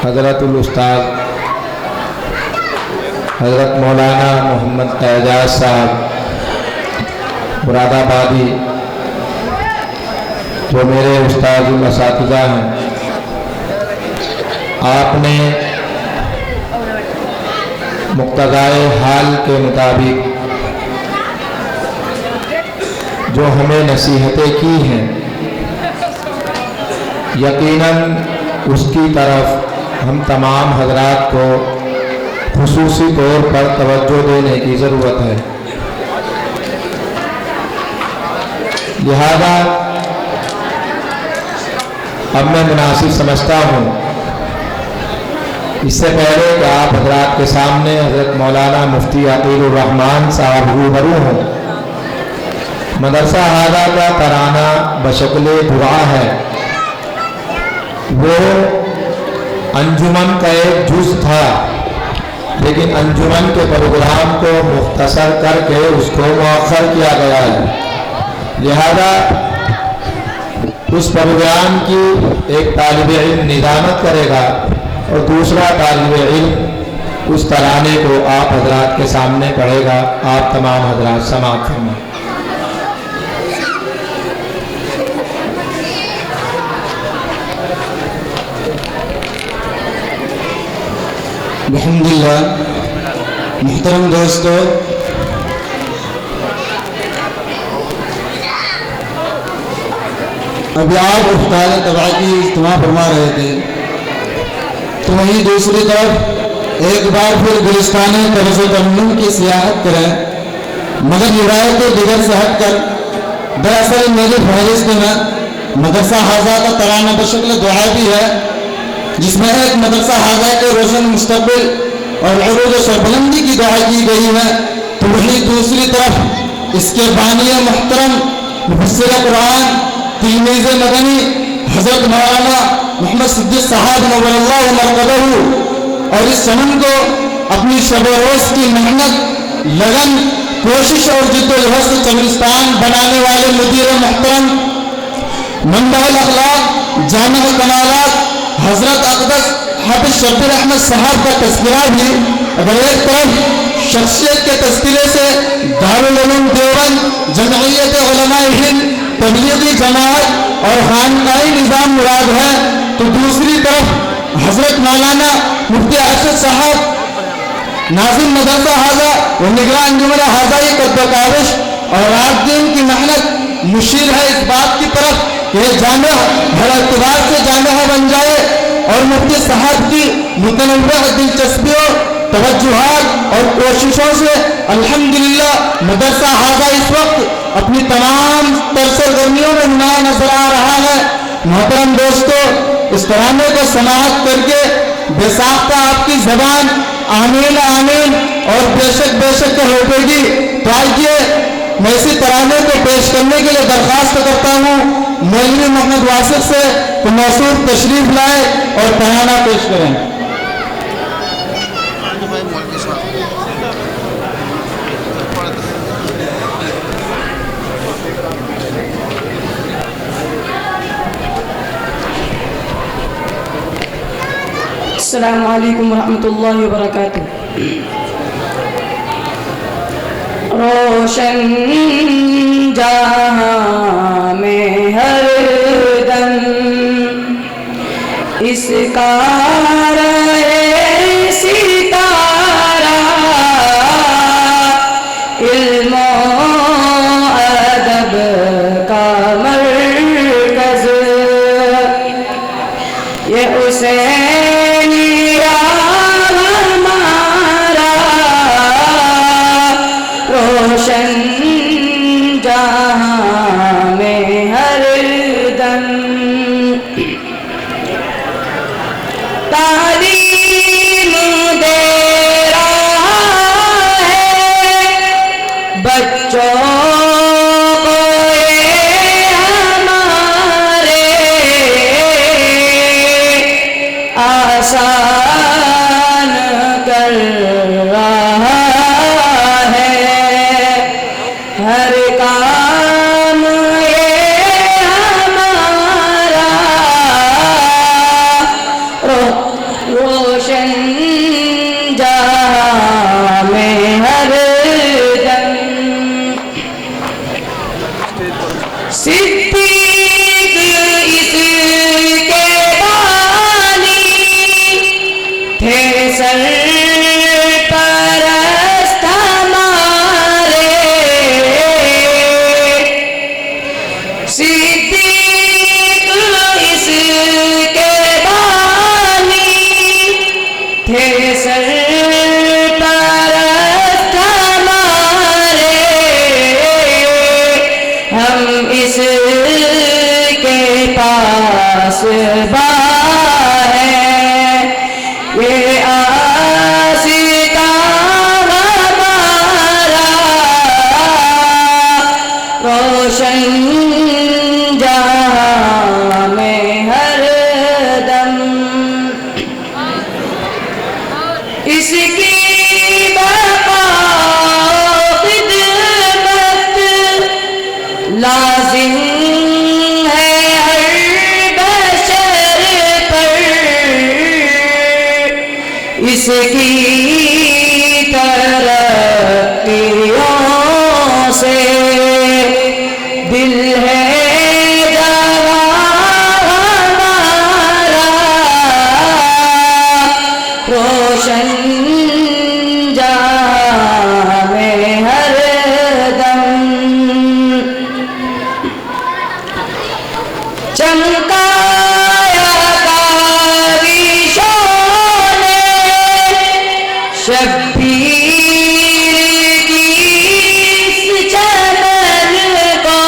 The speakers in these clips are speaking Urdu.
حضرت الاستاذ حضرت مولانا محمد اعجاز صاحب مراد آبادی جو میرے استاد الاساتذہ ہیں، آپ نے مقتضائے حال کے مطابق جو ہمیں نصیحتیں کی ہیں، یقیناً اس کی طرف ہم تمام حضرات کو خصوصی طور پر توجہ دینے کی ضرورت ہے۔ لہذا اب میں مناسب سمجھتا ہوں اس سے پہلے کہ آپ حضرات کے سامنے حضرت مولانا مفتی عقیل الرحمان صاحب روبرو ہوں، مدرسہ ہادہ کا ترانہ بشکل دعا ہے، وہ انجمن کا ایک جز تھا، لیکن انجمن کے پروگرام کو مختصر کر کے اس کو مؤخر کیا گیا ہے۔ لہذا اس پروگرام کی ایک طالب علم نظامت کرے گا اور دوسرا طالب علم اس ترانے کو آپ حضرات کے سامنے پڑھے گا۔ آپ تمام حضرات سماعت فرمائیں۔ الحمدللہ۔ محترم دوستو، ابھی آپ افتاد طبع کی اجتماع فرما رہے تھے، تو وہیں دوسری طرف ایک بار پھر گلستان طرز ترنم کی سیاحت کریں، مگر روایت دیگر سے ہٹ کر دراصل میری فہرست میں مدرسہ حاضہ کا ترانہ بشکل دعا بھی ہے، جس میں ایک مدرسہ حاضہ کے روشن مستقبل اور عروج و سربلندی کی دعا کی گئی ہے، تو وہیں دوسری طرف اس کے بانی محترم مفسر قرآن تلمیذ مدنی حضرت مولانا محمد صدیق صاحب نور اللہ مرقدہ اور اس چمن کو اپنی شب و روز کی محنت، لگن، کوشش اور جد و جہد سے چمنستان بنانے والے مدیر محترم منبع الاخلاق جامع الکمالات حضرت اقدس حافظ شبیر احمد صاحب کا تذکرہ بھی اگر ایک طرف شخصیت کے تذکرے سے دارالعلوم دیوبند، جمعیت علماء ہند، تبلیغی جماعت اور خانقاہی نظام مراد ہے، تو دوسری طرف حضرت مولانا مفتی ارشد صاحب ناظم مدرسہ حاضہ و نگراں انجمن حاضہ قد کاوش اور رات دن کی محنت مشیر ہے اس بات کی طرف کہ جامع ہر اعتبار سے جامعہ بن جائے، اور مفتی صاحب کی متنوع دلچسپیوں، توجہات اور کوششوں سے الحمدللہ مدرسہ حاضہ اس وقت اپنی تمام تر سرگرمیوں میں نمایاں نظر آ رہا ہے۔ محترم دوستو، اس ترانے کو سماعت کر کے بے ساختہ آپ کی زبان آمین آمین اور بے شک ہوگے گی، تو آئیے میں اسی ترانے کو پیش کرنے کے لیے درخواست کرتا ہوں مولوی محمد واسف سے کہ موصوف تشریف لائے اور ترانہ پیش کریں۔ السلام علیکم ورحمۃ اللہ وبرکاتہ۔ روشن جہاں میں ہر دم اس کا رہے ستارہ، علم و ادب کا مرکز یہ حسین روشن جہاں میں ہر دم تعلیم دے رہا ہے بچوں کو ہمارے آسان کر رہا ہر کام یہ ہمارا اس کی بقا خدمت لازم ہے ہر بشر پر، اس کی ترقیوں سے دل ہے روشن جہاں میں ہر دم چمکایا تاریشوں نے شبیر کی اس چمن کو،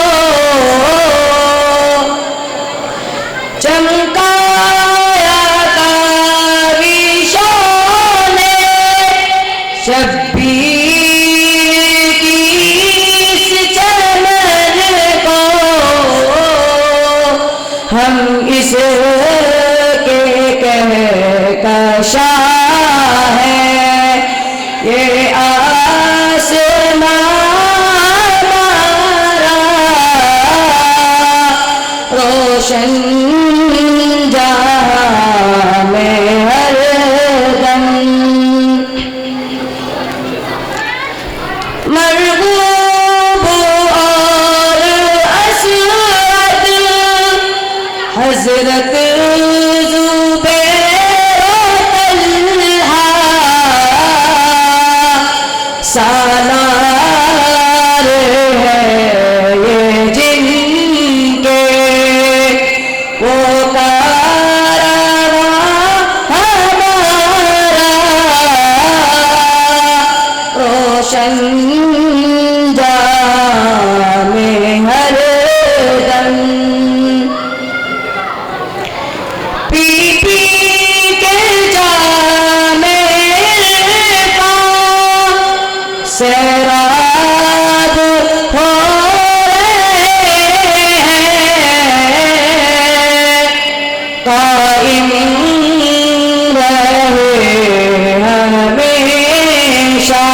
چمکایا شبیر کی اس چمن کو، ہم اس کے کہکشاں ہیں، یہ آسمان ہمارا روشن جہاں میں ہر دم مرغوب اور اسود حضرت زبیر و طلحہ سالار ہے یہ جن کے، وہ کارواں ہمارا روشن جہاں میں ہر دم، پی پی کے جام عرفان سیراب ہو رہے ہیں، قائم رہے ہمیشہ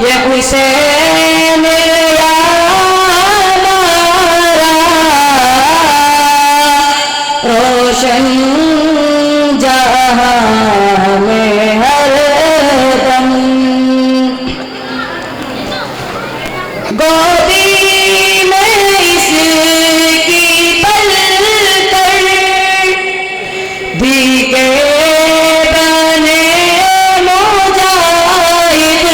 یہ حسین یا ہمارا روشن جہاں میں ہر دم، گودی میں اس کی پل کر دیگے بنے مجاہد،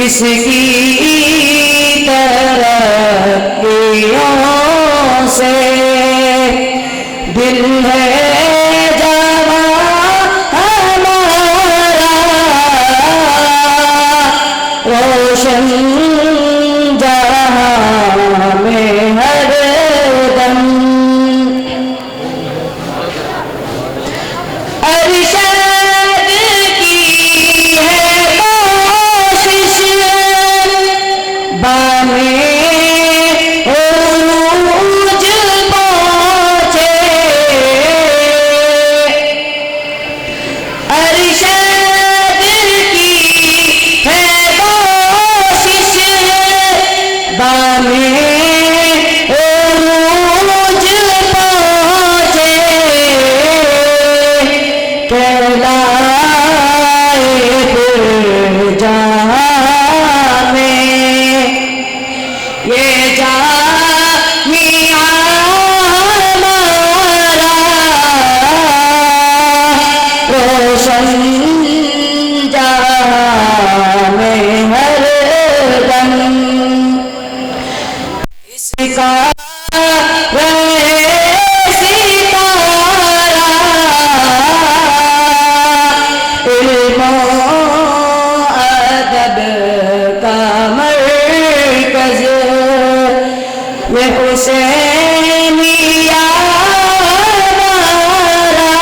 اس کی ترقیوں سے دل ہے جوان ہمارا روشن جہاں میں ہر دم، ارشاد کی ہے کوشش بانے عروج پہنچے، ارشاد کی ہے کوشش بانے عروج پہنچے، کہلائے پھر جہاں میں یہ جامعہ ہمارا روشن جہاں میں ہر دم، اس کا رہے ستارہ علم و ادب کا مرکز، یہ حسینیہ ہمارا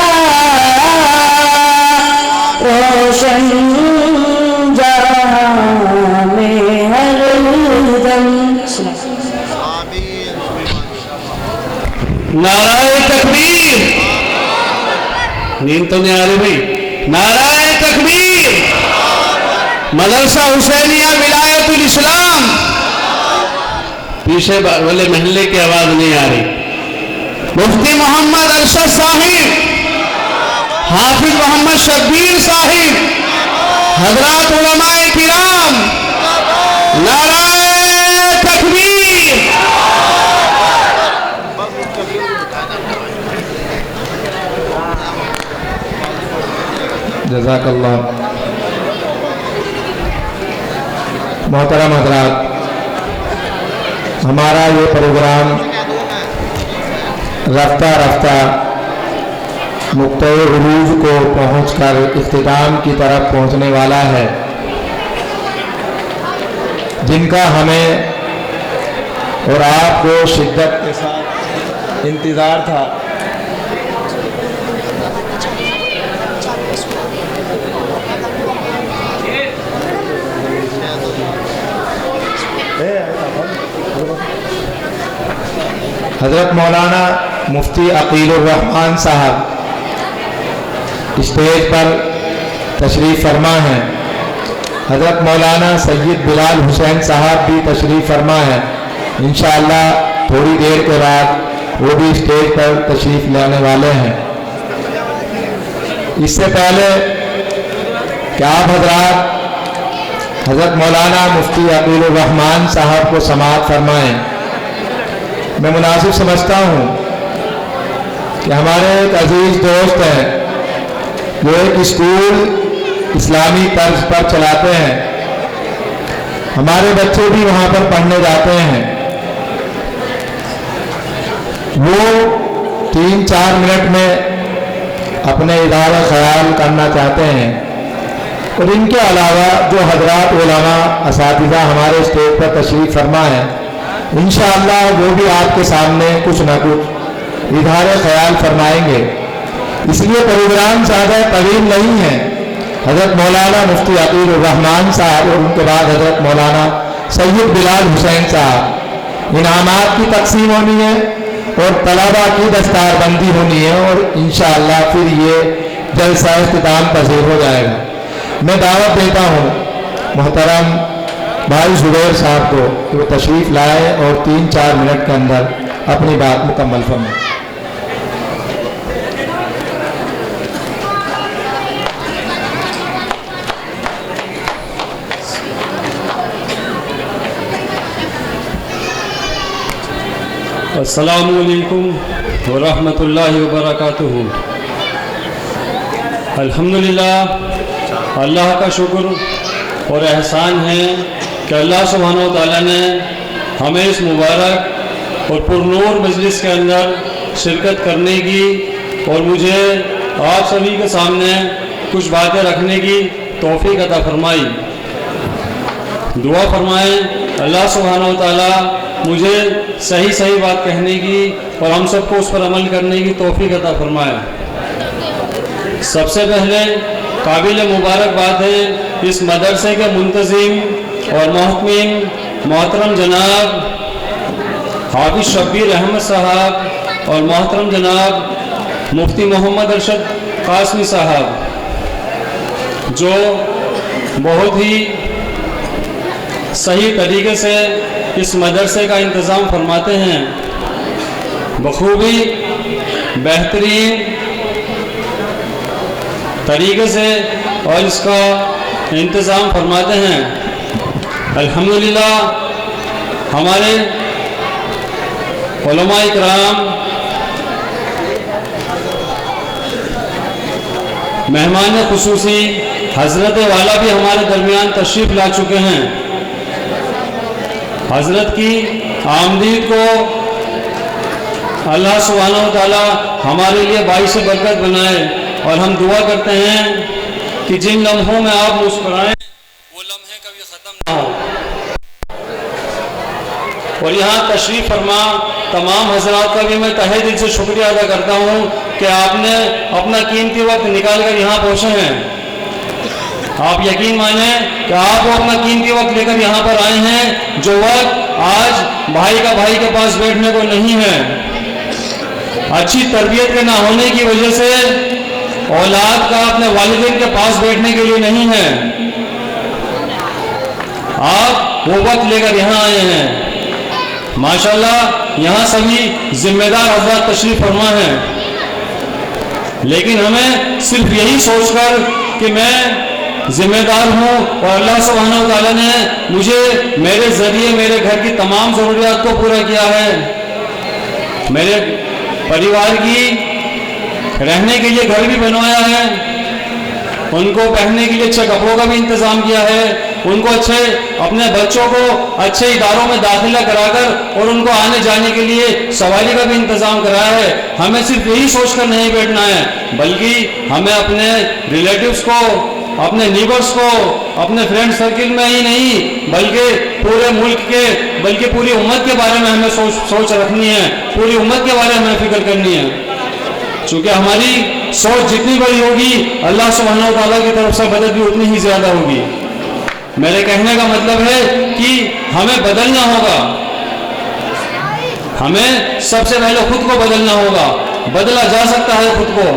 روشن جہاں میں ہر دم۔ نعرہ تکبیر، نیند تو نہیں آ رہی بھائی؟ نعرہ تکبیر! مدرسہ حسینیہ ولایت الاسلام! پیچھے والے محلے کی آواز نہیں آ رہی. مفتی محمد ارشد صاحب، حافظ محمد شبیر صاحب، حضرات علماء کرام، نعرہ تکبیر! جزاک اللہ. محترم حضرات، ہمارا یہ پروگرام رفتہ رفتہ نقطۂ عروج کو پہنچ کر اختتام کی طرف پہنچنے والا ہے، جن کا ہمیں اور آپ کو شدت کے ساتھ انتظار تھا. حضرت مولانا مفتی عقیل الرحمان صاحب اسٹیج پر تشریف فرما ہیں. حضرت مولانا سید بلال حسین صاحب بھی تشریف فرما ہیں. انشاءاللہ تھوڑی دیر کے بعد وہ بھی اسٹیج پر تشریف لانے والے ہیں. اس سے پہلے کہ آپ حضرات حضرت مولانا مفتی عقیل الرحمان صاحب کو سماعت فرمائیں، میں مناسب سمجھتا ہوں کہ ہمارے ایک عزیز دوست ہیں جو ایک اسکول اسلامی طرز پر چلاتے ہیں. ہمارے بچے بھی وہاں پر پڑھنے جاتے ہیں. وہ 3-4 منٹ میں اپنے اظہار خیال کرنا چاہتے ہیں، اور ان کے علاوہ جو حضرات علماء اساتذہ ہمارے اسٹیج پر تشریف فرما ہیں، انشاءاللہ وہ بھی آپ کے سامنے کچھ نہ کچھ اظہار خیال فرمائیں گے. اس لیے پروگرام زیادہ طویل نہیں ہے. حضرت مولانا مفتی عقیل الرحمان صاحب اور ان کے بعد حضرت مولانا سید بلال حسین صاحب انعامات کی تقسیم ہونی ہے اور طلباء کی دستار بندی ہونی ہے، اور انشاءاللہ پھر یہ جلسہ اختتام پذیر ہو جائے گا. میں دعوت دیتا ہوں محترم بھائی زبیر صاحب کو کہ وہ تشریف لائے اور 3-4 منٹ کے اندر اپنی بات مکمل فرمائیں. السلام علیکم ورحمۃ اللہ وبرکاتہ. الحمدللہ، اللہ کا شکر اور احسان ہے کہ اللہ سبحانہ و تعالیٰ نے ہمیں اس مبارک اور پرنور مجلس کے اندر شرکت کرنے کی اور مجھے آپ سبھی کے سامنے کچھ باتیں رکھنے کی توفیق عطا فرمائی. دعا فرمائیں اللہ سبحانہ و تعالیٰ مجھے صحیح بات کہنے کی اور ہم سب کو اس پر عمل کرنے کی توفیق عطا فرمائے. سب سے پہلے قابل مبارک بات ہے اس مدرسے کے منتظم اور محتمین محترم جناب حافظ شبیر احمد صاحب اور محترم جناب مفتی محمد ارشد قاسمی صاحب، جو بہت ہی صحیح طریقے سے اس مدرسے کا انتظام فرماتے ہیں، بخوبی بہترین طریقے سے اور اس کا انتظام فرماتے ہیں. الحمدللہ ہمارے علماء اکرام مہمان خصوصی حضرت والا بھی ہمارے درمیان تشریف لا چکے ہیں. حضرت کی آمدید کو اللہ سبحانہ و تعالی ہمارے لیے باعث برکت بنائے، اور ہم دعا کرتے ہیں کہ جن لمحوں میں آپ مسکرائیں وہ لمحے کبھی ختم نہ ہو. اور یہاں تشریف فرما تمام حضرات کا بھی میں تہہ دل سے شکریہ ادا کرتا ہوں کہ آپ نے اپنا قیمتی وقت نکال کر یہاں پہنچے ہیں. آپ یقین مانیں کہ آپ اپنا قیمتی وقت لے کر یہاں پر آئے ہیں، جو وقت آج بھائی کا بھائی کے پاس بیٹھنے کو نہیں ہے. اچھی تربیت کے نہ ہونے کی وجہ سے اولاد کا اپنے والدین کے پاس بیٹھنے کے لیے نہیں ہے. آپ وہ وقت لے کر یہاں آئے ہیں. ماشاءاللہ یہاں سبھی ذمہ دار حضرات تشریف فرما ہیں، لیکن ہمیں صرف یہی سوچ کر کہ میں ذمہ دار ہوں اور اللہ سبحانہ و تعالیٰ نے مجھے میرے ذریعے میرے گھر کی تمام ضروریات کو پورا کیا ہے، میرے پریوار کی رہنے کے لیے گھر بھی بنوایا ہے، ان کو پہننے کے لیے اچھے کپڑوں کا بھی انتظام کیا ہے، ان کو اپنے بچوں کو اچھے اداروں میں داخلہ کرا کر اور ان کو آنے جانے کے لیے سواری کا بھی انتظام کرایا ہے. ہمیں صرف یہی سوچ کر نہیں بیٹھنا ہے، بلکہ ہمیں اپنے ریلیٹیوز کو، اپنے نیبرز کو، اپنے فرینڈ سرکل میں ہی نہیں بلکہ پورے ملک کے، بلکہ پوری امت کے بارے میں ہمیں سوچ رکھنی ہے، پوری امت کے بارے میں ہمیں فکر کرنی ہے. چونکہ ہماری سوچ جتنی بڑی ہوگی اللہ سبحانہ و تعالیٰ کی طرف سے مدد بھی اتنی ہی زیادہ ہوگی. میرے کہنے کا مطلب ہے کہ ہمیں بدلنا ہوگا، ہمیں سب سے پہلے خود کو بدلنا ہوگا. بدلا جا سکتا ہے خود کو.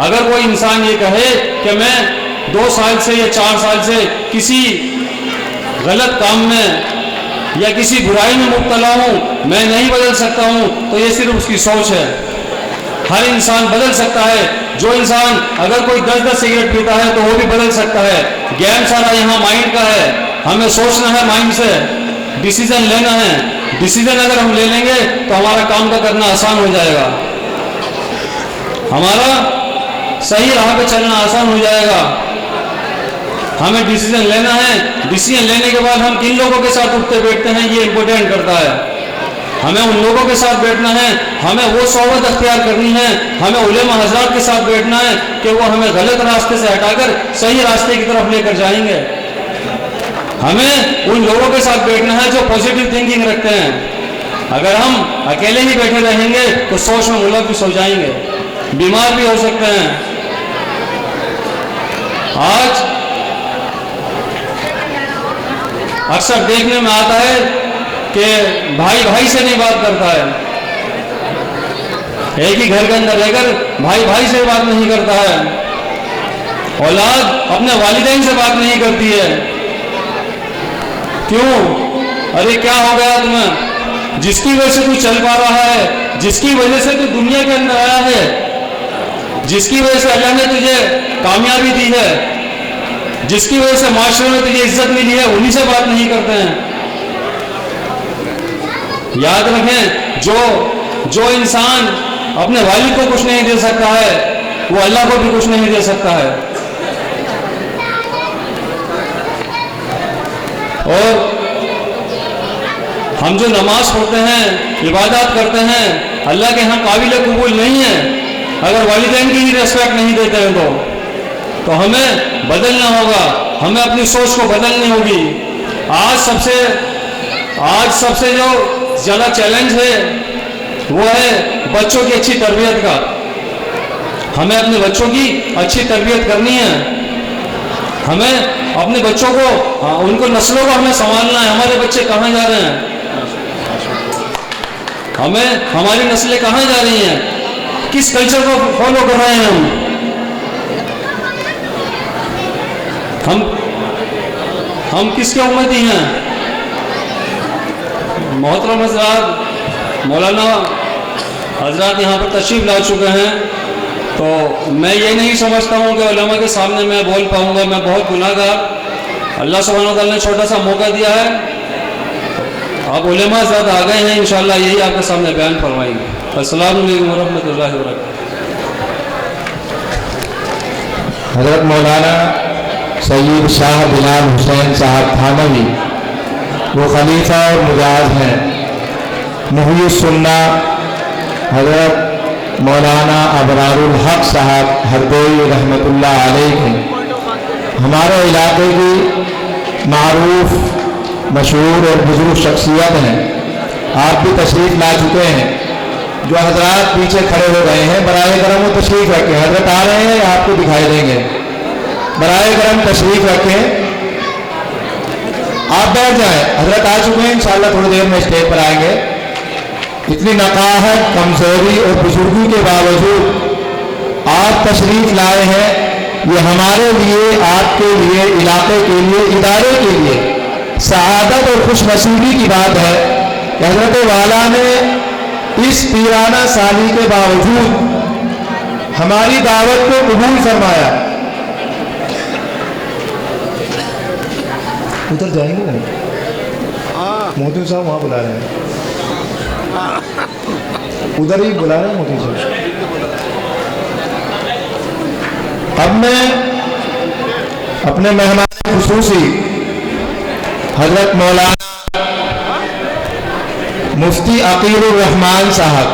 اگر کوئی انسان یہ کہے کہ میں 2 سال سے یا 4 سال سے کسی غلط کام میں یا کسی برائی میں مبتلا ہوں، میں نہیں بدل سکتا ہوں، تو یہ صرف اس کی سوچ ہے. ہر انسان بدل سکتا ہے. جو انسان اگر کوئی 10 سگریٹ پیتا ہے تو وہ بھی بدل سکتا ہے. گیم سارا یہاں مائنڈ کا ہے. ہمیں سوچنا ہے مائنڈ سے، ڈیسیزن لینا ہے. ڈیسیزن اگر ہم لے لیں گے تو ہمارا کام کا کرنا آسان ہو جائے گا، ہمارا صحیح راہ پہ چلنا آسان ہو جائے گا. ہمیں ڈیسیزن لینا ہے. ڈیسیزن لینے کے بعد ہم کن لوگوں کے ساتھ اٹھتے بیٹھتے ہیں یہ امپورٹنٹ کرتا ہے. ہمیں ان لوگوں کے ساتھ بیٹھنا ہے، ہمیں وہ صحبت اختیار کرنی ہے، ہمیں علماء حضرات کے ساتھ بیٹھنا ہے کہ وہ ہمیں غلط راستے سے ہٹا کر صحیح راستے کی طرف لے کر جائیں گے. ہمیں ان لوگوں کے ساتھ بیٹھنا ہے جو پازیٹیو تھنکنگ رکھتے ہیں. اگر ہم اکیلے ہی بیٹھے رہیں گے تو سوچ میں ملوث ہو جائیں گے، بیمار بھی ہو سکتے ہیں. آج اکثر دیکھنے میں آتا ہے کہ بھائی بھائی سے نہیں بات کرتا ہے، ایک ہی گھر کے اندر رہ کر بھائی بھائی سے بات نہیں کرتا ہے، اولاد اپنے والدین سے بات نہیں کرتی ہے. کیوں؟ ارے کیا ہو گیا تمہیں؟ جس کی وجہ سے تو چل پا رہا ہے، جس کی وجہ سے تو دنیا کے اندر آیا ہے، جس کی وجہ سے اللہ نے تجھے کامیابی دی ہے، جس کی وجہ سے معاشرے میں تجھے عزت ملی ہے، انہی سے بات نہیں کرتے ہیں. یاد رکھیں، جو انسان اپنے والد کو کچھ نہیں دے سکتا ہے وہ اللہ کو بھی کچھ نہیں دے سکتا ہے. اور ہم جو نماز پڑھتے ہیں، عبادات کرتے ہیں، اللہ کے ہاں قابل قبول نہیں ہے اگر والدین کی ہی ریسپیکٹ نہیں دیتے ہیں تو ہمیں بدلنا ہوگا، ہمیں اپنی سوچ کو بدلنی ہوگی. آج سب سے جو زیادہ چیلنج ہے وہ ہے بچوں کی اچھی تربیت کا. ہمیں اپنے بچوں کی اچھی تربیت کرنی ہے. ہمیں اپنے بچوں کو، ان کو نسلوں کو ہمیں سنبھالنا ہے. ہمارے بچے کہاں جا رہے ہیں، ہماری نسلیں کہاں جا رہی ہیں، کس کلچر کو فالو کر رہے ہیں ہم کس کے امتی ہیں. محترم حضرات، مولانا حضرات یہاں پر تشریف لا چکے ہیں، تو میں یہ نہیں سمجھتا ہوں کہ علماء کے سامنے میں بول پاؤں گا. میں بہت گناہ گار. اللہ سبحانہ وتعالیٰ نے چھوٹا سا موقع دیا ہے، آپ علماء حضرات آ گئے ہیں، انشاءاللہ یہی آپ کے سامنے بیان فرمائیں گے. السلام علیکم ورحمۃ اللہ وبرکاتہ. حضرت مولانا سید شاہ بلال حسین صاحب تھانوی وہ خلیفہ اور مجاز ہیں. محی السنہ حضرت مولانا ابرار الحق صاحب ہردوئی رحمۃ اللہ علیہ ہیں. ہمارے علاقے کی معروف، مشہور اور بزرگ شخصیت ہیں. آپ بھی تشریف لا چکے ہیں. جو حضرات پیچھے کھڑے ہو گئے ہیں برائے کرم وہ تشریف رکھیں. حضرت آ رہے ہیں، آپ کو دکھائی دیں گے. برائے کرم تشریف رکھیں. آپ بیٹھ جائیں. حضرت آ چکے ہیں، انشاءاللہ تھوڑی دیر میں اسٹیج پر آئیں گے. اتنی نقاہت، کمزوری اور بزرگی کے باوجود آپ تشریف لائے ہیں، یہ ہمارے لیے، آپ کے لیے، علاقے کے لیے، ادارے کے لیے سعادت اور خوش نصیبی کی بات ہے کہ حضرت والا نے اس پیرانہ سالی کے باوجود ہماری دعوت کو قبول فرمایا۔ ادھر جائیں گے موتی صاحب وہاں بلا رہے ہیں، ادھر ہی بلا رہے ہیں موتی صاحب۔ اب میں اپنے مہمان خصوصی حضرت مولانا مفتی عقیل الرحمان صاحب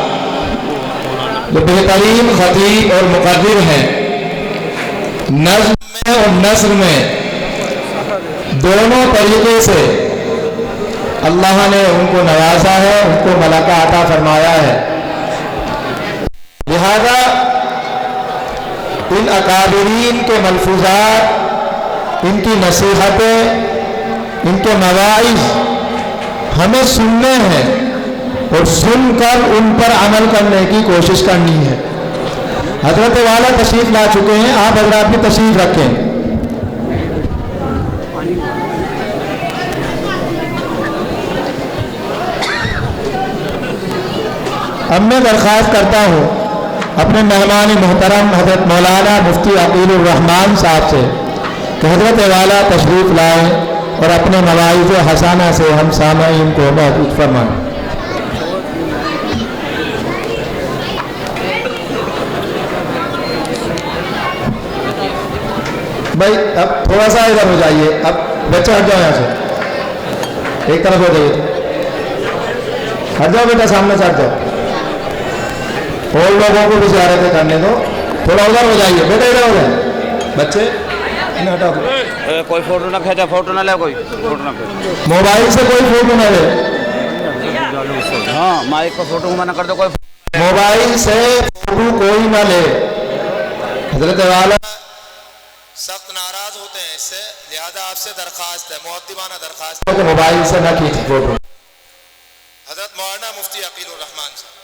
جو بہترین خطیب اور مقرر ہیں، نظم میں اور نثر میں دونوں طریقے سے اللہ نے ان کو نوازا ہے، ان کو ملکہ عطا فرمایا ہے، لہذا ان اکابرین کے ملفوظات، ان کی نصیحتیں، ان کے مواعظ ہمیں سننے ہیں اور سن کر ان پر عمل کرنے کی کوشش کرنی ہے۔ حضرت والا تشریف لا چکے ہیں، آپ حضرات بھی تشریف رکھیں۔ اب میں درخواست کرتا ہوں اپنے مہمان محترم حضرت مولانا مفتی عقیل الرحمان صاحب سے کہ حضرت والا تشریف لائیں اور اپنے مواعظ حسانہ سے ہم سامعین کو محفوظ فرمائیں۔ بھائی اب تھوڑا سا ادھر ہو جائیے، اب بچہ ہٹ جاؤ یہاں سے، ایک طرف ہو جائیے، ہٹ جاؤ بیٹا، سامنے سے ہٹ جاؤ، اور لوگوں کو بھی زیارتیں کرنے دو، تھوڑا ادھر ہو جائیے بیٹا، ادھر ہو جائے بچے، انہیں ہٹا دو، کوئی فوٹو نہ کھینچا، فوٹو نہ لے، کوئی فوٹو نہ کھینچا، موبائل سے کوئی فوٹو نہ لے، ہاں مائک کو فوٹو منع کر دو، کوئی موبائل سے فوٹو کوئی نہ لے۔ حضرت والا سخت ناراض ہوتے ہیں اس سے، لہذا آپ سے درخواست ہے، مؤدبانہ درخواست ہے کہ موبائل سے نہ کھینچیں فوٹو۔ حضرت مولانا مفتی عقیل الرحمان صاحب۔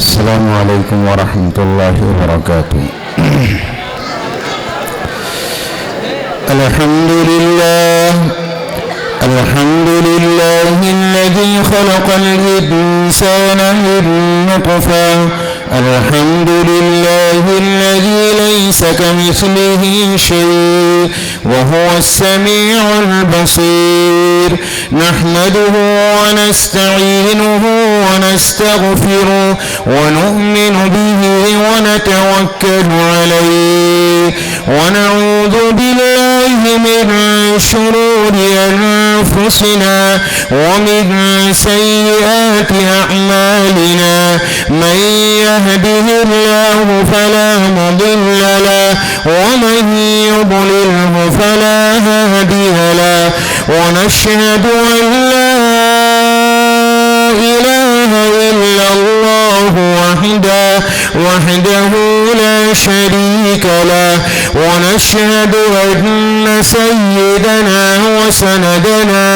السلام علیکم ورحمۃ اللہ وبرکاتہ۔ الحمد للہ الذی خلق الانسان من نطفة، الحمد للہ الذی لیس کمثلہ شیء وهو السمیع البصیر، نحمده ونستعینه ونستغفره ونؤمن به ونتوكل عليه ونعوذ بالله من شرور أنفسنا ومن سيئات أعمالنا، من يهده الله فلا مضل له ومن يضلله فلا هادي له، ونشهد أن لا إله إلا الله وحده لا شريك له، ونشهد أن سيدنا وسندنا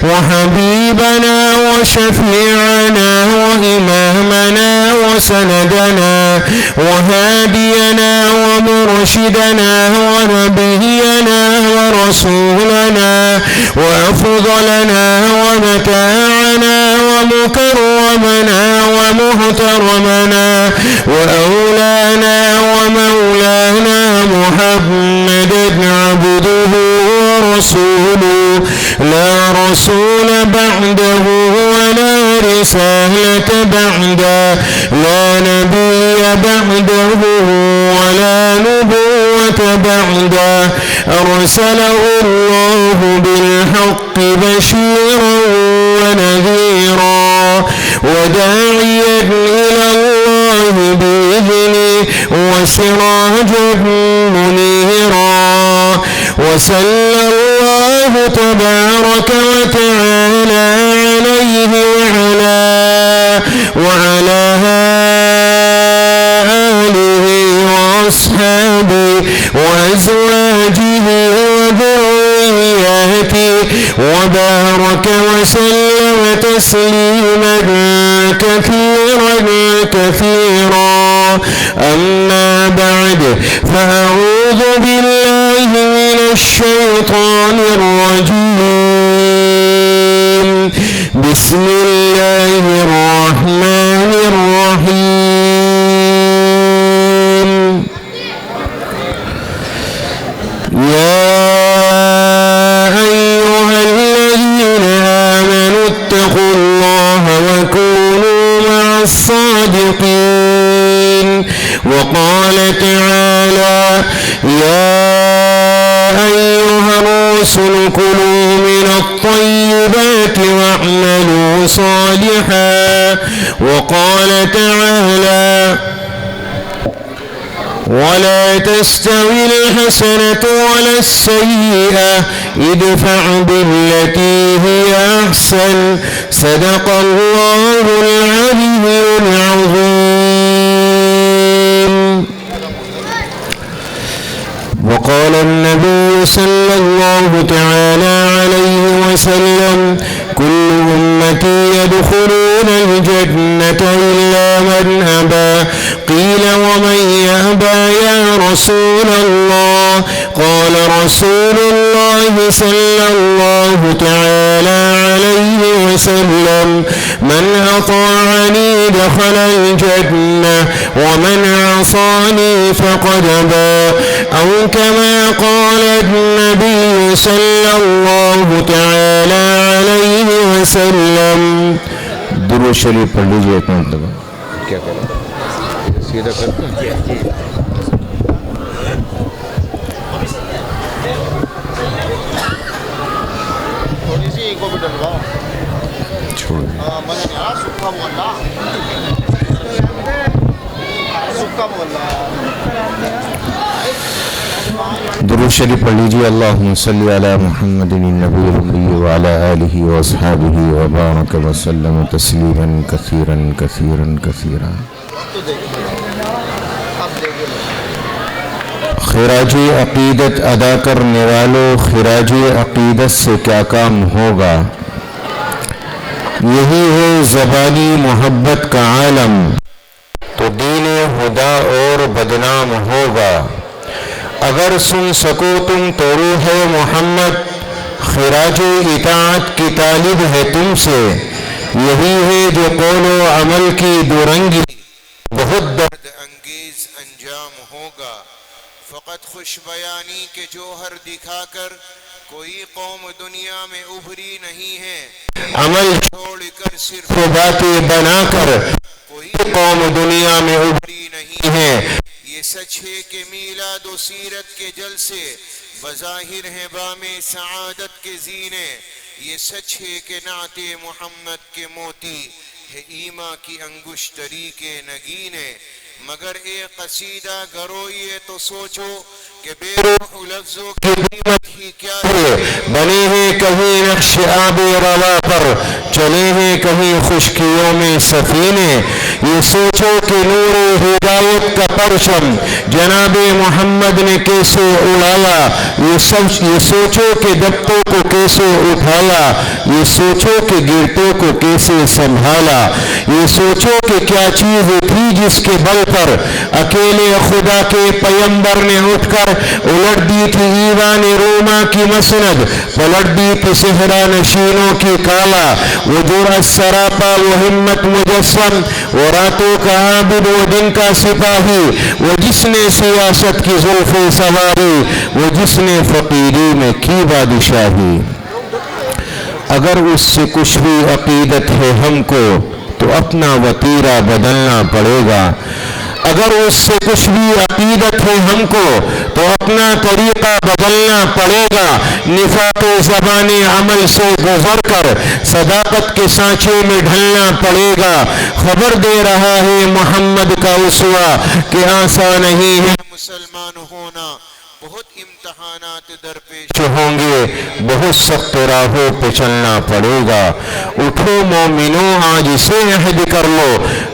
وحبيبنا وشفيعنا وإمامنا وسندنا وهادينا ومرشدنا ونبينا ورسولنا وأفضلنا ومتاعنا ومكرمنا ومحترمنا وأولانا ومولانا محمد عبده ورسوله، لا رسول بعده ولا رسالة بعده، لا نبي بعده ولا نبوة بعده، أرسله الله بالحق بشيرا ونذيرا وداعيا إلى الله بإذنه وسراجا منيرا، وصلى الله تبارك وتعالى عليه وعلى تسليما كثيرا كثيرا. أما بعد فأعوذ بالله من الشيطان الرجيم. بسم الله الرحمن الرحيم. يا أيها الذين آمنوا اتقوا الله وكونوا مع الصادقين. وقال تعالى يا أيها الرسل كلوا من الطيبات واعملوا صالحا. وقال تعالى ولا تستوي الحسنة ولا السيئة ادفع بالتي هي أحسن صدق الله العلي العظيم. وقال النبي صلى الله تعالى عليه وسلم كل أمتي يدخلون الجنة إلا من أبى. قيل ومن يأبى يا رسول الله؟ قال رسول الله صلى الله تعالى عليه وسلم من أطاعني دخل الجنة ومن عصاني فقد أبى. أو كما قال النبي صلى الله تعالى عليه وسلم. درود شریف پڑھ لیجیے ایک مرتبہ. کیا کریں سیدھا کرتے ہیں. تھوڑی سی کو بھی ڈلواؤ. چھوڑ سکھا محلہ سکھا محلہ. درود شریف پڑھ لیجیے. اللہم صلی علی محمد النبی الأمی وعلی آلہ واصحابہ وبارک وسلم تسلیما کثیرا کثیرا کثیرا. خراج عقیدت ادا کرنے والوں، خراج عقیدت سے کیا کام ہوگا؟ یہی ہے زبانی محبت کا عالم، تو دین ہدا اور بدنام ہوگا. اگر سن سکو تم تو روح محمد، خراج اطاعت کی طالب ہے تم سے. یہی ہے جو قول و عمل کی دورنگی، بہت درد انگیز انجام ہوگا. فقط خوش بیانی کے جوہر دکھا کر کوئی قوم دنیا میں ابھری نہیں ہے. عمل چھوڑ کر صرف باتیں بنا کر کوئی قوم دنیا میں ابھری نہیں ہے. یہ سچ ہے کہ میلاد و سیرت کے جلسے بظاہر ہیں بام سعادت کے زینے. یہ سچ ہے کہ نعت محمد کے موتی ہے ایما کی انگشتری کے نگینے. مگر ایک قصیدہ گروئیے تو سوچو کہ بے روح لفظوں کی قیمت ہی کیا ہے. بنے ہیں کہیں نقش آب روا پر، چلے ہیں کہیں خشکیوں میں سفینے. یہ سوچو کہ نور ہدایت کا پرچم جناب محمد نے کیسے اڑایا. یہ سوچو کہ دبتوں کو کیسے اٹھایا. یہ سوچو کہ گرتوں کو کیسے سنبھالا. یہ سوچو کہ کیا چیز تھی جس کے بل پر اکیلے خدا کے پیمبر نے اٹھ کر الٹ دی تھی ایوان روما کی مسند، پلٹ دی تھی صحرا نشینوں کی کالا. وہ جرأت سراپا، وہ ہمت مجسم، وہ راتوں کا عابد، وہ دن کا سپاہی، وہ جس نے سیاست کی زلفیں سواری، وہ جس نے فقیری میں کی بادشاہی. اگر اس سے کچھ بھی عقیدت ہے ہم کو تو اپنا وتیرہ بدلنا پڑے گا. اگر اس سے کچھ بھی عقیدت ہے ہم کو تو اپنا طریقہ بدلنا پڑے گا. نفاق زبان عمل سے گزر کر صداقت کے سانچے میں ڈھلنا پڑے گا. خبر دے رہا ہے محمد کا اسوہ کہ آسان نہیں ہے مسلمان ہونا. بہت امتحانات درپیش ہوں گے، بہت سخت راہوں پہ چلنا پڑے گا. اٹھو مومنوں آج سے عہد کر لو،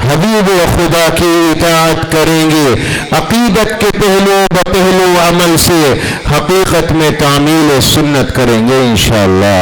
حبیب خدا کی اطاعت کریں گے. عقیدت کے پہلو بپہلو عمل سے حقیقت میں تعمیل سنت کریں گے انشاءاللہ.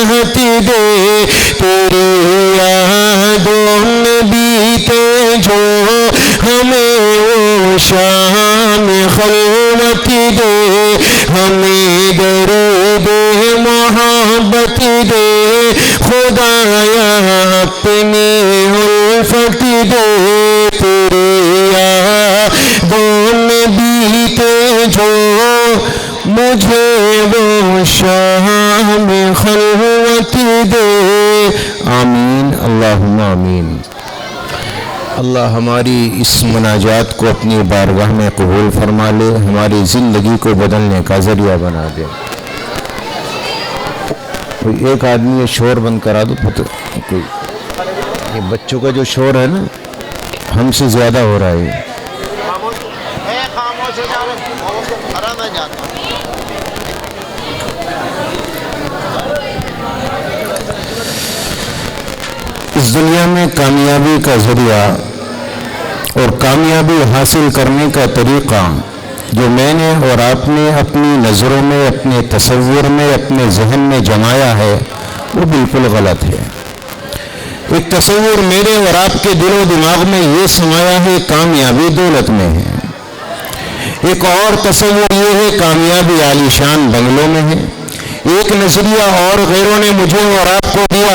راحت دے، تیری یادوں میں بیتے جو ہمیں وہ شام خلوت دے، ہمیں درود محبت دے، خدایا اپنی الفت دے، تیری یادوں میں بیتے جو مجھے وہ شام خلوت دے۔ آمین اللہم آمین۔ اللہ ہماری اس مناجات کو اپنی بارگاہ میں قبول فرما لے، ہماری زندگی کو بدلنے کا ذریعہ بنا دے۔ کوئی ایک آدمی یہ شور بند کرا دو، کوئی یہ بچوں کا جو شور ہے نا ہم سے زیادہ ہو رہا ہے۔ خاموش ہو جاؤ، آرام میں جاتا ہوں۔ اس دنیا میں کامیابی کا ذریعہ اور کامیابی حاصل کرنے کا طریقہ جو میں نے اور آپ نے اپنی نظروں میں، اپنے تصور میں، اپنے ذہن میں جمایا ہے وہ بالکل غلط ہے۔ ایک تصور میرے اور آپ کے دل و دماغ میں یہ سمایا ہے کامیابی دولت میں ہے، ایک اور تصور یہ ہے کامیابی عالیشان بنگلوں میں ہے۔ ایک نظریہ اور غیروں نے مجھے اور آپ کو دیا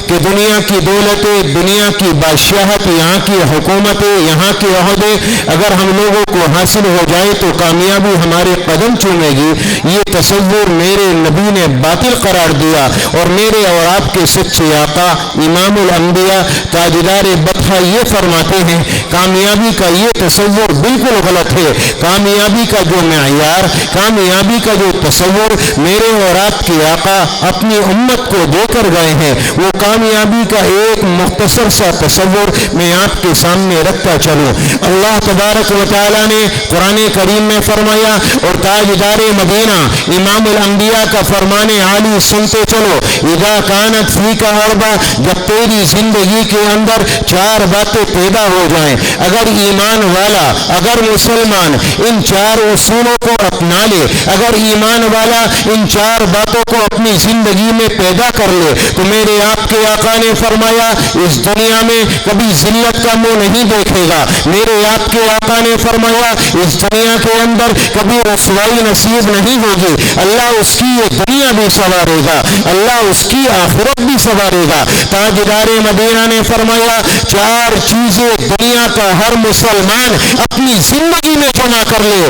کہ دنیا کی دولتیں، دنیا کی بادشاہت، یہاں کی حکومتیں، یہاں کے عہدے اگر ہم لوگوں کو حاصل ہو جائے تو کامیابی ہمارے قدم چومے گی۔ یہ تصور میرے نبی نے باطل قرار دیا اور میرے اور آپ کے سچے آقا امام الانبیاء تاجدار بطحہ یہ فرماتے ہیں کامیابی کا یہ تصور بالکل غلط ہے۔ کامیابی کا جو معیار، کامیابی کا جو تصور میرے اور آپ کے آقا اپنی امت کو دے کر گئے ہیں، وہ کامیابی کا ایک مختصر سا تصور میں آپ کے سامنے رکھتا چلوں۔ اللہ تبارک و تعالیٰ نے قرآن کریم میں فرمایا اور تاجدار مدینہ امام الانبیاء کا فرمان عالی سنتے چلو، اذا کانت فیک اربع، جب تیری زندگی کے اندر چار باتیں پیدا ہو جائیں، اگر ایمان والا، اگر مسلمان ان چار اصولوں کو اپنا لے، اگر ایمان والا ان چار باتوں کو اپنی زندگی میں پیدا کر لے تو میرے آپ کے آقا نے فرمایا اس دنیا میں کبھی ذلت کا منہ نہیں دیکھے گا۔ میرے آپ کے آقا نے فرمایا اس دنیا کے اندر کبھی رسوائی نصیب نہیں ہوگی، اللہ اس کی یہ دنیا بھی سنوارے گا، اللہ اس کی آخرت بھی سنوارے گا۔ تاجدار مدینہ نے فرمایا چار چیزیں دنیا کا ہر مسلمان اپنی زندگی میں جمع کر لے،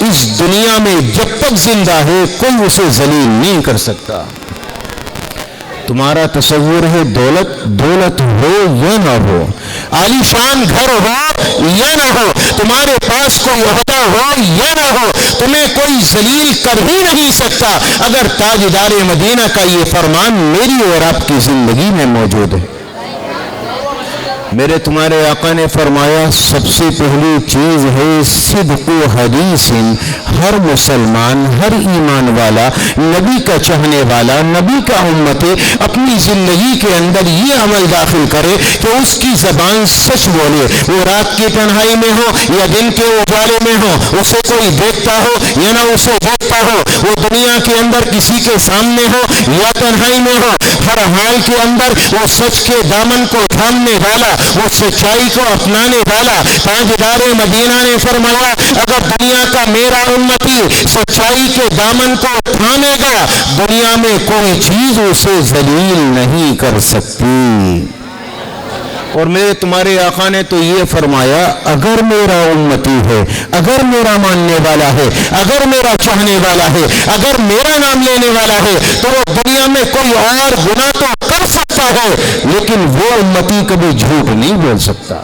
اس دنیا میں جب تک زندہ ہے کوئی اسے ذلیل نہیں کر سکتا۔ تمہارا تصور ہے دولت ہو یا نہ ہو، عالیشان گھر ہو یا نہ ہو، تمہارے پاس کوئی عہدہ ہو یا نہ ہو، تمہیں کوئی ذلیل کر ہی نہیں سکتا اگر تاجدار مدینہ کا یہ فرمان میری اور آپ کی زندگی میں موجود ہے۔ میرے تمہارے آقا نے فرمایا سب سے پہلی چیز ہے صدق و حدیث۔ ہر مسلمان، ہر ایمان والا، نبی کا چاہنے والا، نبی کا امتی اپنی زندگی کے اندر یہ عمل داخل کرے کہ اس کی زبان سچ بولے، وہ رات کی تنہائی میں ہو یا دن کے اجالے میں ہو، اسے کوئی دیکھتا ہو یا نہ اسے دیکھتا ہو، وہ دنیا کے اندر کسی کے سامنے ہو یا تنہائی میں ہو، ہر حال کے اندر وہ سچ کے دامن کو تھامنے والا، وہ سچائی کو اپنانے والا۔ تاجدار مدینہ نے فرمایا اگر دنیا کا میرا امتی سچائی کے دامن کو تھامے گا دنیا میں کوئی چیز اسے ذلیل نہیں کر سکتی۔ اور میرے تمہارے آقا نے تو یہ فرمایا اگر میرا امتی ہے، اگر میرا ماننے والا ہے، اگر میرا چاہنے والا ہے، اگر میرا نام لینے والا ہے تو وہ دنیا میں کوئی اور گناہ تو کر سکتا ہے لیکن وہ امتی کبھی جھوٹ نہیں بول سکتا۔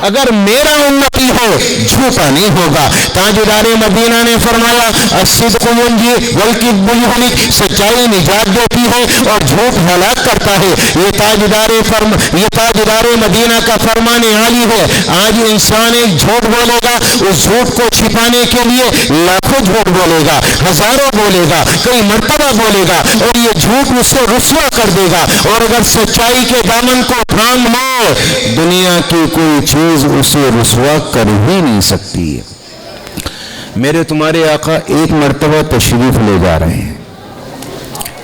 اگر میرا امتی ہے جھوٹا نہیں ہوگا۔ تاجدار مدینہ نے فرمایا الصدق ینجی والکذب یہلک، سچائی نجات دیتی ہے اور جھوٹ ہلاک کرتا ہے۔ یہ تاجدار مدینہ کا فرمان عالی ہے۔ آج انسان ایک جھوٹ بولے گا، اس جھوٹ کو چھپانے کے لیے لاکھوں جھوٹ بولے گا، ہزاروں بولے گا، کئی مرتبہ بولے گا اور یہ جھوٹ اسے رسوا کر دے گا۔ اور اگر سچائی کے دامن کو تھام لے دنیا کی کوئی چیز اسے رسوا کر ہی نہیں سکتی۔ میرے تمہارے آقا ایک مرتبہ تشریف لے جا رہے ہیں،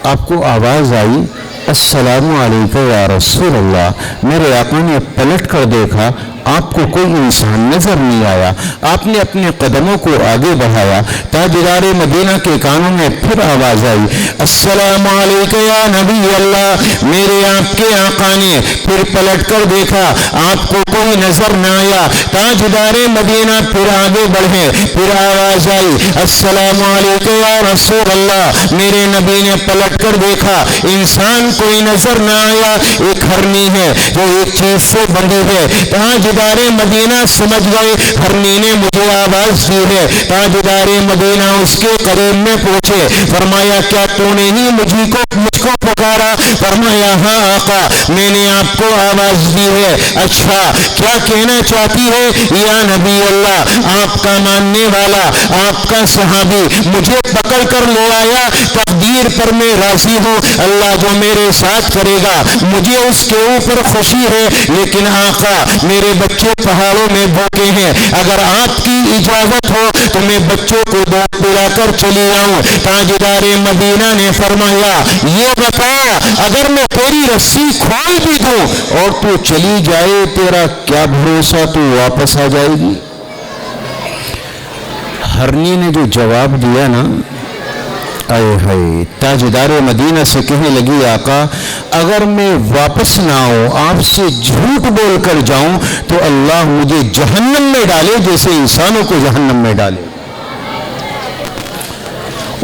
آپ کو آواز آئی السلام علیکم یا رسول اللہ۔ میرے آقا نے پلٹ کر دیکھا، آپ کو کوئی انسان نظر نہیں آیا۔ آپ نے اپنے قدموں کو آگے بڑھایا، تاجدار مدینہ کے کانوں میں پھر آواز آئی السلام علیکم یا نبی اللہ۔ میرے آپ کے آقا نے پھر پلٹ کر دیکھا، آپ کو کوئی نظر نہ آیا۔ تاجدار مدینہ پھر آگے بڑھے، پھر آواز آئی السلام علیکم یا رسول اللہ۔ میرے نبی نے پلٹ کر دیکھا، انسان کوئی نظر نہ آیا۔ ایک ہرنی ہے جو ایک چیز سے بندھی ہے۔ تاجدار مدینہ سمجھ گئے ہرنی نے مجھے آواز دی ہے۔ تاجدار مدینہ اس کے قریب میں پہنچے، فرمایا کیا تو نے ہی مجھ کو پکارا؟ فرمایا ہاں آقا، میں نے آپ کو آواز دی ہے۔ اچھا کیا کہنا چاہتی ہے؟ یا نبی اللہ، آپ کا ماننے والا، آپ کا صحابی مجھے پکڑ کر لے آیا، تقدیر پر میں راضی ہوں، اللہ جو میرے ساتھ کرے گا مجھے اس کے اوپر خوشی ہے، لیکن آقا میرے بچے پہاڑوں میں بھوکے ہیں، اگر آپ کی اجازت ہو تو میں بچوں کو دودھ پلا کر چلی آؤں۔ تاجدار مدینہ نے فرمایا یہ بتا، اگر میں تیری رسی کھول بھی دوں اور تو چلی جائے تیرا کیا بھروسہ تو واپس آ جائے گی؟ ہرنی نے جو جواب دیا نا، آئے ہائے، تاجدار مدینہ سے کہنے لگی آقا اگر میں واپس نہ آؤں، آپ سے جھوٹ بول کر جاؤں تو اللہ مجھے جہنم میں ڈالے جیسے انسانوں کو جہنم میں ڈالے۔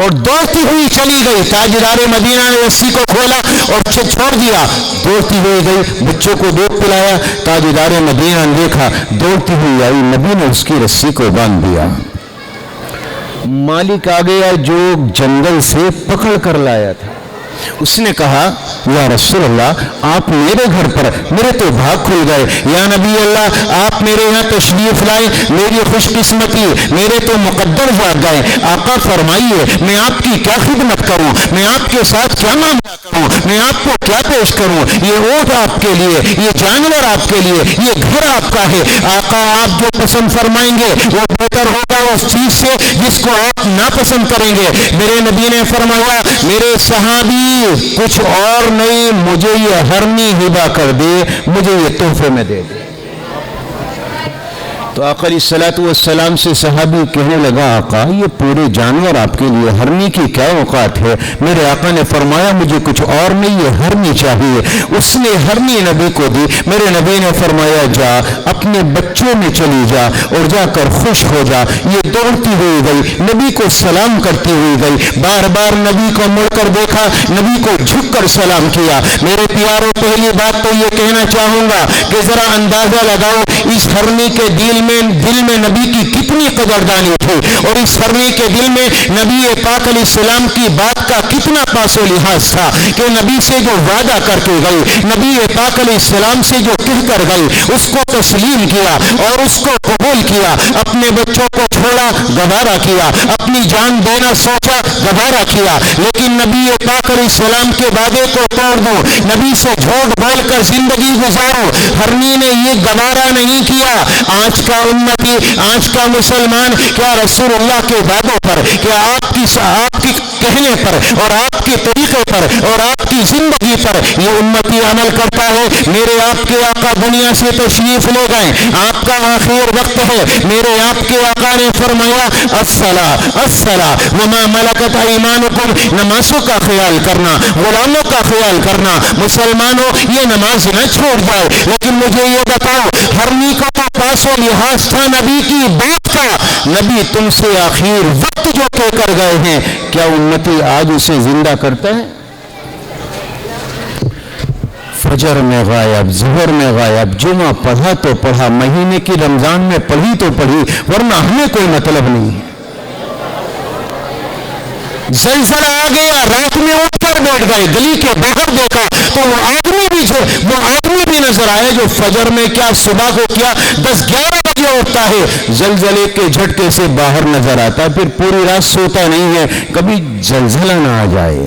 اور دوڑتی ہوئی چلی گئی۔ تاجدار مدینہ نے رسی کو کھولا اور چھوڑ دیا، دوڑتی ہوئی گئی، بچوں کو دودھ پلایا۔ تاجدار مدینہ نے دیکھا، دوڑتی ہوئی آئی، نبی نے اس کی رسی کو باندھ دیا۔ مالک آ گیا جو جنگل سے پکڑ کر لایا تھا، اس نے کہا یا رسول اللہ آپ میرے گھر پر، میرے تو بھاگ کھل گئے، یا نبی اللہ آپ میرے یہاں تشریف لائے، میری خوش قسمتی، میرے تو مقدر جاگ گئے۔ آقا فرمائیے میں آپ کی کیا خدمت کروں، میں آپ کے ساتھ کیا معاملہ کروں، میں آپ کو کیا پیش کروں؟ یہ اونٹ آپ کے لیے، یہ جانور آپ کے لیے، یہ گھر آپ کا ہے، آقا آپ جو پسند فرمائیں گے وہ بہتر ہوگا اس چیز سے جس کو آپ ناپسند کریں گے۔ میرے نبی نے فرمایا میرے صحابی کچھ اور نہیں، مجھے یہ ہرنی ہبہ کر دے، مجھے یہ تحفے میں دے دے۔ تو آقا علیہ الصلوۃ والسلام سے صحابی کہنے لگا آقا یہ پورے جانور آپ کے لیے، ہرنی کی کیا اوقات ہے؟ میرے آقا نے فرمایا مجھے کچھ اور نہیں، یہ ہرنی چاہیے۔ اس نے ہرنی نبی کو دی۔ میرے نبی نے فرمایا جا اپنے بچوں میں چلی جا اور جا کر خوش ہو جا۔ یہ دوڑتی ہوئی گئی، نبی کو سلام کرتی ہوئی گئی، بار بار نبی کو مڑ کر دیکھا، نبی کو جھک کر سلام کیا۔ میرے پیاروں پہلی بات تو یہ کہنا چاہوں گا کہ ذرا اندازہ لگاؤ اس ہرنی کے دل میں نبی کی کتنی قدردانی تھی، اور اس ہرنی کے دل میں نبی پاک علیہ السلام کی بات کا کتنا پاس و لحاظ تھا کہ نبی سے جو وعدہ کر کے گئی، نبی پاک علیہ السلام سے جو کہہ کر گئی اس کو تسلیم کیا اور اس کو قبول کیا۔ اپنے بچوں کو چھوڑا، گوارا کیا، اپنی جان دینا سوچا، گوارا کیا، لیکن نبی پاک علیہ السلام کے وعدے کو توڑ دو، نبی سے جھوٹ بول کر زندگی گزارو، ہرنی نے یہ گوارا نہیں کیا۔ آج کا امتی، آج کا مسلمان کیا رسول اللہ کے وعدوں پر، کیا آپ کی کہنے پر اور آپ کے طریقے پر اور آپ کی زندگی پر یہ امتی عمل کرتا ہے؟ میرے آپ کے آقا دنیا سے تشریف لے گئے، آپ کا آخر وقت ہے، میرے آپ کے آقا نے فرمایا الصلاۃ وما ملکت ایمانکم، نمازوں کا خیال کرنا، غلاموں کا خیال کرنا، مسلمانوں یہ نماز نہ چھوڑ جائے۔ لیکن مجھے یہ بتاؤ ہرنی کو تو پاس و لحاظ تھا نبی کی بات کا، نبی تم سے آخر وقت جو کہہ کر گئے ہیں کیا امتی آج اسے زندہ کرتا ہے؟ فجر میں غائب، ظہر میں غائب، جمعہ پڑھا تو پڑھا، مہینے کی رمضان میں پڑھی تو پڑھی، ورنہ ہمیں کوئی مطلب نہیں۔ زلزلہ آ گیا، رات میں اٹھ کر بیٹھ گئے، گلی کے باہر دیکھا تو وہ آدمی بھی نظر آیا جو فجر میں کیا صبح کو کیا 10-11 بجے اٹھتا ہے، زلزلے کے جھٹکے سے باہر نظر آتا، پھر پوری رات سوتا نہیں ہے کبھی زلزلہ نہ آ جائے۔